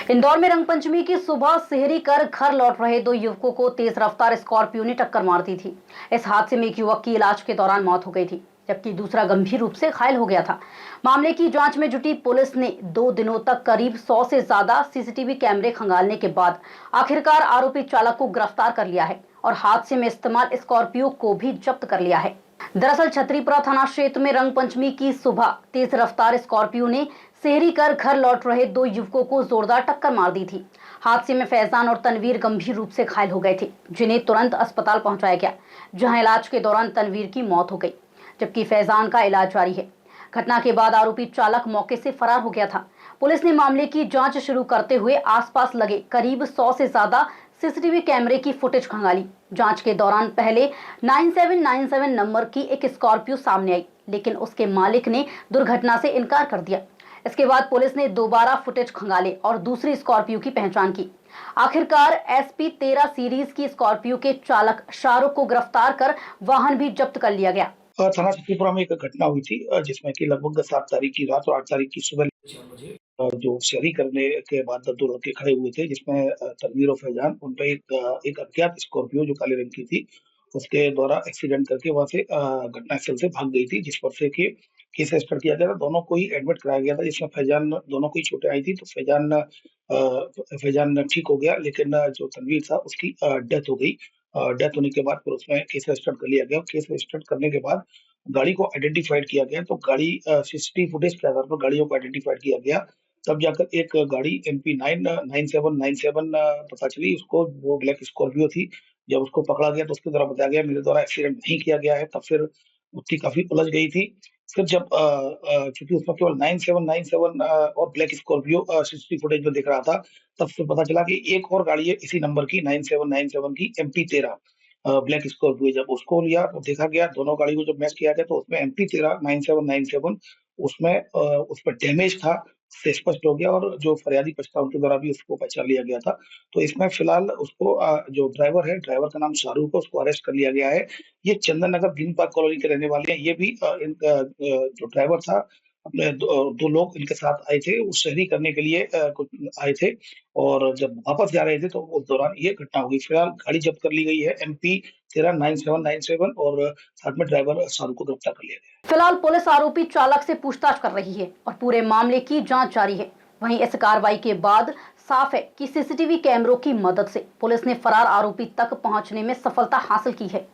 इंदौर में रंगपंचमी की सुबह सेहरी कर घर लौट रहे दो युवकों को तेज रफ्तार स्कॉर्पियो ने टक्कर मार दी थी। इस हादसे में एक युवक की इलाज के दौरान मौत हो गई थी, जबकि दूसरा गंभीर रूप से घायल हो गया था। मामले की जांच में जुटी पुलिस ने 2 दिनों तक करीब 100 से ज्यादा सीसीटीवी कैमरे खंगालने के बाद आखिरकार आरोपी चालक को गिरफ्तार कर लिया है और हादसे में इस्तेमाल स्कॉर्पियो को भी जब्त कर लिया है। दरअसल छतरीपुरा थाना क्षेत्र में रंगपंचमी की सुबह तेज रफ्तार स्कॉर्पियो ने सेहरी कर घर लौट रहे दो युवकों को जोरदार टक्कर मार दी थी। हादसे में फैजान और तनवीर गंभीर रूप से घायल हो गए थे, जिन्हें तुरंत अस्पताल पहुंचाया गया, जहां इलाज के दौरान तनवीर की मौत हो गई, जबकि फैजान का इलाज जारी है। घटना के बाद आरोपी चालक मौके से फरार हो गया था। पुलिस ने मामले की जांच शुरू करते हुए आसपास लगे करीब 100 से ज्यादा सीसीटीवी कैमरे की फुटेज खंगाली। जांच के दौरान पहले 9797 नंबर की एक स्कॉर्पियो सामने आई, लेकिन उसके मालिक ने दुर्घटना से इनकार कर दिया। इसके बाद पुलिस ने दोबारा फुटेज खंगाले और दूसरी स्कॉर्पियो की पहचान की। आखिरकार SP 13 सीरीज की स्कॉर्पियो के चालक शाहरुख को गिरफ्तार कर वाहन भी जब्त कर लिया गया। थाना छतरीपुरा में एक घटना हुई थी जिसमें कि लगभग 7 तारीख की रात और 8 तारीख की सुबह 4 बजे जो शेयरिंग करने के बाद 2 लड़के खड़े हुए थे, जिसमें तनवीर और फैजान उन पे एक अज्ञात स्कॉर्पियो जो काले रंग की थी, उसके द्वारा एक्सीडेंट करके वहां से घटनास्थल से भाग गई थी, जिस पर से कि केस रजिस्टर किया गया था। दोनों को ही एडमिट कराया गया था, जिसमें फैजान दोनों को ही चोटें आई थी। तो फैजान ठीक हो गया, लेकिन जो तनवीर था उसकी डेथ हो गई। डेथ होने के बाद फिर उसमें केस रजिस्टर कर लिया गया। केस रजिस्टर करने के बाद गाड़ी को आइडेंटिफाइड किया गया, तो गाड़ी सीसीटीवी फुटेज के आधार पर गाड़ियों को आइडेंटिफाइड किया गया। तब जाकर एक गाड़ी MP9 9797 पता चली, उसको वो ब्लैक स्कॉर्पियो थी। जब उसको पकड़ा गया तो उसके द्वारा बताया गया मेरे द्वारा एक्सीडेंट नहीं किया गया है। तब फिर उसकी काफी उलझ गई थी। फिर जब चूंकि उसमें केवल 9797 और ब्लैक स्कॉर्पियो सीसीटीवी फुटेज में दिख रहा था, तब फिर पता चला कि एक और गाड़ी है इसी नंबर की 9797 की MP13 ब्लैक स्कॉर्पियो। जब उसको लिया तो देखा गया, दोनों गाड़ी को जब मैच किया गया तो उसमें MP13 9797 उसमें उस पर डैमेज था, से स्पष्ट हो गया। और जो फरियादी पक्ष था उनके द्वारा भी उसको पहचान लिया गया था। तो इसमें फिलहाल उसको जो ड्राइवर है, ड्राइवर का नाम शाहरुख है, उसको अरेस्ट कर लिया गया है। ये Chandan Nagar green park colony के रहने वाले हैं। ये भी इनका जो ड्राइवर था, अपने 2 लोग इनके साथ आए थे, वो शहरी करने के लिए कुछ आए थे, और जब वापस जा रहे थे तो उस दौरान ये घटना हो गई। फिलहाल गाड़ी जब्त कर ली गई है MP13 9797 और साथ में ड्राइवर शाहरुख को गिरफ्तार कर लिया गया है। फिलहाल पुलिस आरोपी चालक से पूछताछ कर रही है और पूरे मामले की जांच जारी है। वहीं इस कार्रवाई के बाद साफ है कि सीसीटीवी कैमरों की मदद से पुलिस ने फरार आरोपी तक पहुंचने में सफलता हासिल की है।